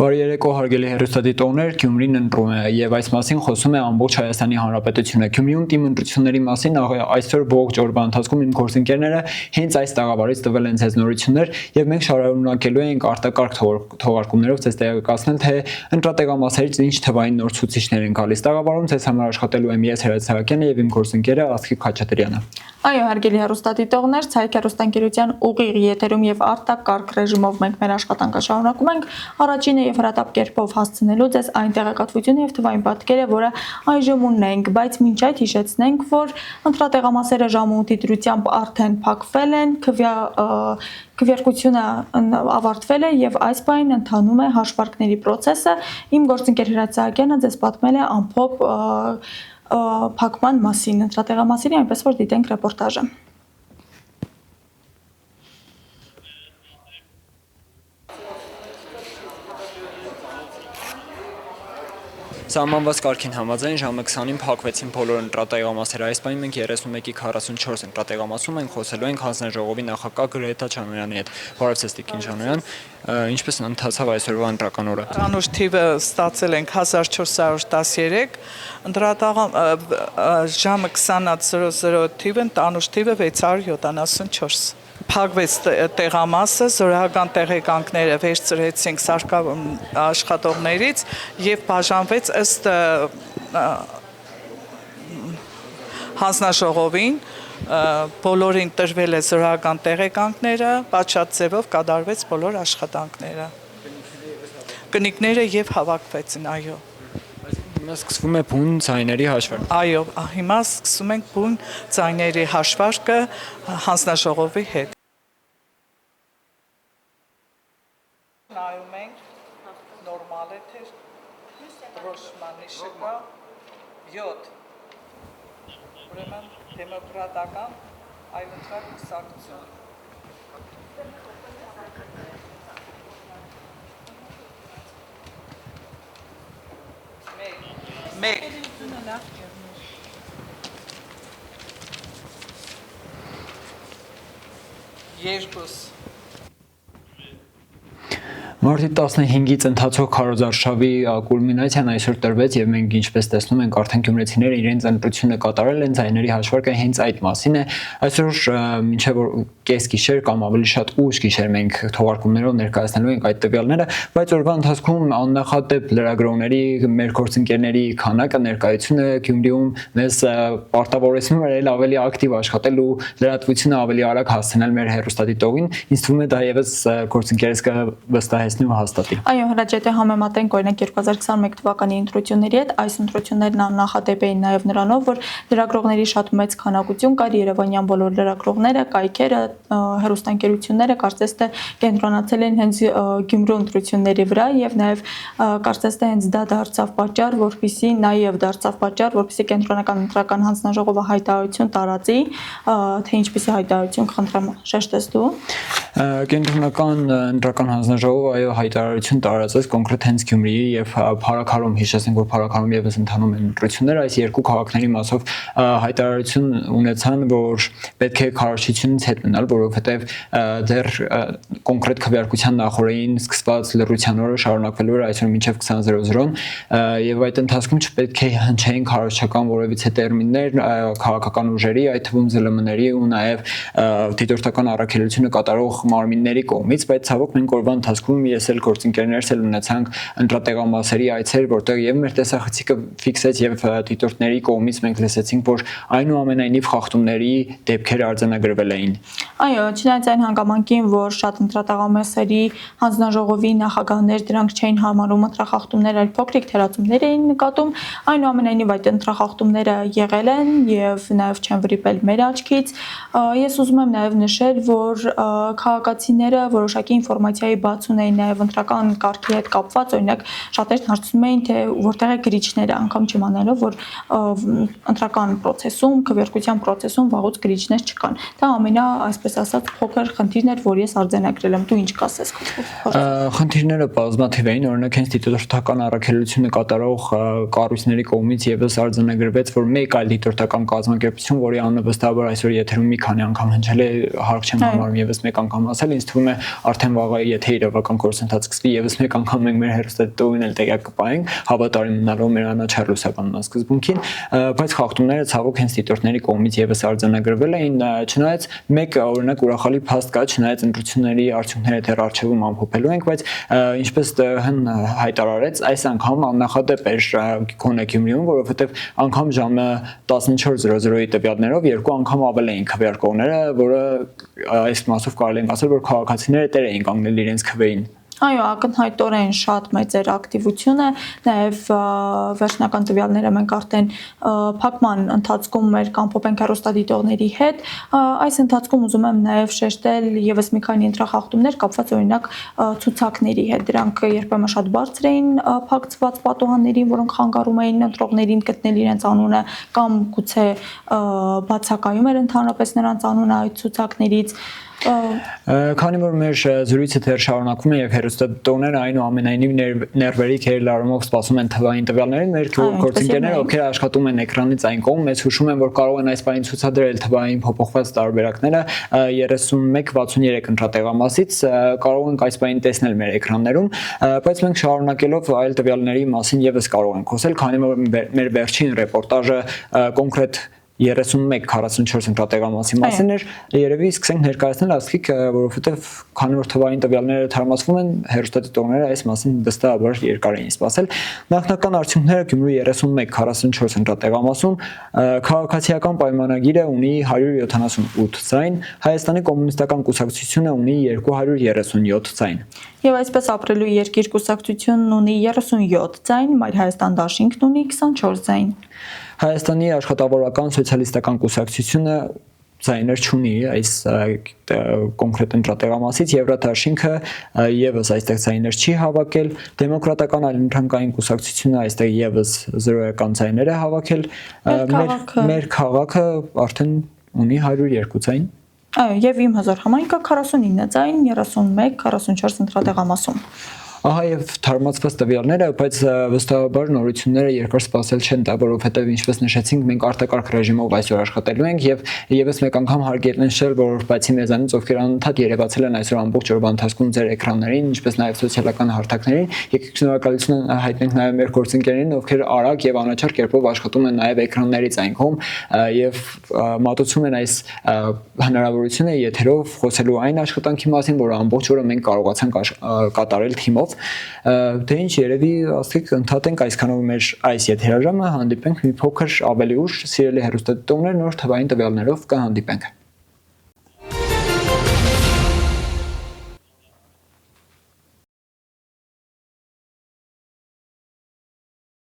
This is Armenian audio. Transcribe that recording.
Բարի երեկո հարգելի հեռուստադիտողներ, Գյումրին ընտրում է եւ այս մասին խոսում է ամբողջ Հայաստանի Հանրապետությունը։ Գյումրիում թիմ ընտրությունների մասին այսօր ողջ օրվա ընթացքում իմ գործընկերները հենց այս տաղավարից տվել են ցեզ նորություններ եւ մենք շարունակելու ենք արտակարգ թողարկումներով ցեզ տեղեկացնել թե ընտրատեղամասերից ինչ թվային նոր ցուցիչներ են գալիս։ Տաղավարում ցեզ համար աշխատելու եմ ես Հերաց Սահակյանը եւ իմ գործընկերը Աստղիկ Խաչատրյանը։ Այո, հարգելի հեռուստադիտողներ, Ցայք հեռուստաընկերության ուղիղ եթերում եւ արտակարգ ռեժիմով մենք մեր աշխատանքը շարունակում ենք առաջինը եւ հրատապ կերպով հասցնելու ձեզ այն տեղեկատվությունը եւ թվային պատկերը, որը այժմ ունենք, բայց մինչ այդ հիշեցնենք, որ ընտրատեղամասերը ժամը 8-ի դրությամբ արդեն փակվել են, քվեարկությունը ավարտվել է եւ այս պահին ընթանում է հաշվարկների process-ը։ Իմ գործընկեր Հերաց Սահակյանը ձեզ պատմել է ամփոփ փակման մասին, ընտրատեղամասերի, այնպես որ դիտենք ռեպորտաժը։ Սահմանված կարգին համաձայն ժամը 20-ին փակվեցին բոլոր ընտրատեղամասերը։ Այս պահին մենք 31-ի 44 ընտրատեղամասում ենք խոսելու ենք հանձնաժողովի նախագահ Գրետա Չանոյանի հետ։ Բարև ձեզ Տիկին Չանոյան, ինչպես ընթացավ այսօրվա ընտրական օրը։ Անուշ թիվը ստացել ենք 1413, ժամը 20:00 թիվը, անուշ թիվը 674։ Փակվեց տեղամասը, զորահական տեղեկանքները վերցրեցինք աշխատողներից եւ բաժանվեց ըստ հանձնաժողովին, բոլորին տրվել է զորահական տեղեկանքները, պատշաճ ձևով կատարվեց բոլոր աշխատանքները։ Կնիկները եւ հավաքվեցին, այո։ Հիմա սկսվում է բուն ձայների հաշվարկը։ Այո, հիմա սկսում ենք բուն ձայների հաշվարկը հանձնաժողովի հետ։ Նայում ենք, նորմալ է թե դրոշմանիշը կա 7։ Ուրեմն դեմոկրատական այլընտրանք կուսակցություն։ Մեկ։ Երկուս։ Մարտի 15-ից ընթացող քարոզարշավի կուլմինացիան այսօր տրվեց եւ մենք ինչպես տեսնում ենք արդեն գյումրեցիները իրենց ընտրությունը կատարել են, ձայների հաշվարկը հենց այդ մասին է։ Այսօր մինչեւ կեսգիշեր կամ ավելի շատ ուշ գիշեր մենք թողարկումներով ներկայացնելու ենք այդ տվյալները, բայց օրվա ընթացքում աննախադեպ լրագրողների, մեր գործընկերների քանակը ներկայությունը Գյումրիում մեզ պարտավորեցնում է ավելի ակտիվ աշխատել ու լրատվությունը ավելի արագ հասցնել մեր հեռուստադիտողին։ Ինձ թվում է դա եւս գործընկերս կվստահեցնի ու հաստատի։ Այո, Հրաչ, եթե համեմատենք օրինակ 2021 թվականի ընտրությունների հետ, այս ընտրություններն աննախադեպ էին նաեւ նրանով, որ լրագրողների շատ մեծ քանակություն կար, երևանյան բոլոր լրագրողները, կայքերը, հեռուստաընկերությունները կարծես թե կենտրոնացել են հենց Գյումրու ընտրությունների վրա եւ նաեւ կարծես թե հենց դա դարձավ պատճառ, որպեսզի կենտրոնական ընտրական հանձնաժողովը հայտարարություն տարածի, թե ինչպիսի հայտարարություն խնդրեմ շեշտես դու։ Կենտրոնական ընտրական հանձնաժողովը այո հայտարարություն տարածեց կոնկրետ հենց Գյումրիի եւ Փարաքարում, հիշեցնենք որ Փարաքարում եւս ընթանում են ընտրությունները, այս երկու քաղաքների մասով հայտարարություն ունեցան, որ պետք է քարոզչությունից հետ մնալ, որովհետեւ դեռ կոնկրետ քվեարկության նախորդին սկսված լրության օրը շարունակվելու էր այսօր մինչեւ 20:00 եւ այդ ընթացքում չպետք է հնչեին քարոզչական որևիցե տերմիններ քաղաքական ուժերի, այդ թվում ԶԼՄ-ների ու նաեւ դիտորդական առաքելությունը կատարող մարմինների կողմից, բայց ցավոք մենք օրվա ընթացքում ես էլ գործընկերներս էլ ունեցանք ընտրատեղամասերի այցեր, որտեղ եւ մեր տեսախցիկը ֆիքսեց եւ դիտորդների կողմից մենք լսեցինք, որ այնուամենայնիվ խախտումների դեպքեր արձանագրվել էին։ Այո, չնայած այն հանգամանքին, որ շատ ընտրատեղամասերի հանձնաժողովի նախագահներ դրանք չէին համարում ընտրախախտումներ, այլ փոքրիկ թերացումներ էին նկատում, այնուամենայնիվ այդ ընտրախախտումները եղել են եւ նաեւ չեն վրիպել մեր աչքից։ Ես ուզում եմ նաեւ նշել, որ քաղաքացիները որոշակի ինֆորմացիայի բաց ունեին նաեւ ընտրական կարգի հետ կապված, օրինակ շատերն հարցնում էին, թե որտեղ է գրիչները, անգամ չիմանալով, որ ընտրական process-ում, քվեարկության process-ում վաղուց գրիչներ չկան։ Դա ամենա, այսպես ասած, փոքր խնդիրն էր, որ ես արձանագրել եմ։ Դու ինչ կասես։ Խնդիրները բազմաթիվ էին, օրինակ հենց դիտորդական առաքելությունը կատարող կառույցների կողմից եւս արձանագրվեց, որ մեկ այլ դիտորդական կազմակերպություն, որի անունը վստահաբար այսօր եթերում մի քանի անգամ հնչել է, հարկ չեմ համարում եւս մեկ անգամ ասել, ինձ թվում է արդեն վաղ եթե իրավական գործընթաց սկսվի եւս մեկ անգամ մենք մեր հերոստատիտողին էլ տեղյակ կպահենք, հավատարիմ մնալով մեր անաչառ ռուսական սկզբունքին, բայց խախտումները ցավոք հենց դիտորդների կողմից եւս արձանագրվել էին, չնայած մեկ օրինակ ուրախալի փաստ կա, չնայած ընտրությունների արդյունքները դեռ առջևում ամփոփելու ենք, բայց ինչպես ՀՀ հայտարարեց, այս անգամ աննախադեպ էր գոնե Գյումրիում, որովհետեւ անգամ ժամը 14:00-ի տվյալներով երկու անգամ ավել էին քվեարկողները, որը այս մասով կարելի է ասել, որ քաղաքացիները տեր էին կանգնել իրենց քվեին։ Այո, ակնհայտորեն շատ մեծ էր ակտիվությունը, նաև վերջնական տվյալները մենք արդեն փակման ընթացքում մեր կամփոփենք հեռուստադիտողների հետ, այս ընթացքում ուզում եմ նաև շեշտել եւս մի քանի ընտրախախտումներ կապված օրինակ ցուցակների հետ, դրանք երբեմն շատ բարձր էին փակցված պատուհաններին, որոնք խանգարում էին ընտրողներին գտնել իրենց անունը կամ գուցե բացակայում էր ընդհանրապես նրանց անունը այդ ցուցակներից։ Քանի որ մեր զրույցը դեռ շարունակվում է եւ հերոստատիտողները այնուամենայնիվ ներվերի քերլարումով սպասում են թվային տվյալներին, մեր գործընկերները, ովքեր աշխատում են էկրանից այն կողմ, մեզ հուշում են, որ կարող են այս բանին ցուցադրել թվային փոփոխված տարբերակները 31-63 ընտրատեղամասից, կարող ենք այս բանին տեսնել մեր էկրաններում, բայց մենք շարունակելով այլ տվյալների մասին եւս կարող ենք խոսել, քանի որ մեր վերջին ռեպորտաժը կոնկրետ 31-44 ընտրատեղամասի մասին էր, երևի սկսենք ներկայացնել ասկիկ, որովհետև քանի որ թվային տվյալները թարմացվում են, հեռուստադիտողները այս մասին վստահաբար երկար էին սպասել։ Նախնական արդյունքները Գյումրու 31-44 ընտրատեղամասում քաղաքացիական պայմանագիրը ունի 178 ձայն, Հայաստանի կոմունիստական կուսակցությունը ունի 237 ձայն։ Եվ այսպես ապրելու երկիր կուսակցությունն ունի 37 ձայն, Մայր Հայաստան դաշինքն ունի 24 ձայն։ Հայաստանի աշխատավորական սոցիալիստական կուսակցությունը ձայներ չունի այս կոնկրետ ընտրատեղամասից, Եվրադաշինքը եւս այստեղ ձայներ չի հավաքել, Դեմոկրատական այլընտրանքային կուսակցությունը այստեղ եւս 0-ական ձայներ է հավաքել, մեր քաղաքը արդեն ունի 102 ձայն։ Այո, եւ իմ հզոր համայնքը 49 ձայն, 31-44 ընտրատեղամասում։ Ահա եւ թարմացված տվյալները, բայց վստահաբար նորությունները երկար սպասել չեն տա, որովհետեւ ինչպես նշեցինք, մենք արտակարգ ռեժիմով այսօր աշխատելու ենք եւ եւս մեկ անգամ հարկ է նշել, որ բացի մեզանից, ովքեր անընդհատ երևացել են այսօր ամբողջ օրվա ընթացքում ձեր էկրաններին, ինչպես նաեւ սոցիալական հարթակներին, եկեք շնորհակալություն հայտնենք նաեւ մեր գործընկերներին, ովքեր արագ եւ անաչառ կերպով աշխատում են նաեւ էկրաններից այն կողմ եւ մատուցում են այս հնարավորությունը եթերով խոսելու այն աշխատանքի մասին, որը ամբողջ օրը մենք կարողացանք կատարել թիմով։ Դե ինչ երևի ասենք ընդհատենք այսքանով մեր այս եթերաժամը, հանդիպենք մի փոքր ավելի ուշ, սիրելի հեռուստադիտողներ, նոր թվային տվյալներով կհանդիպենք։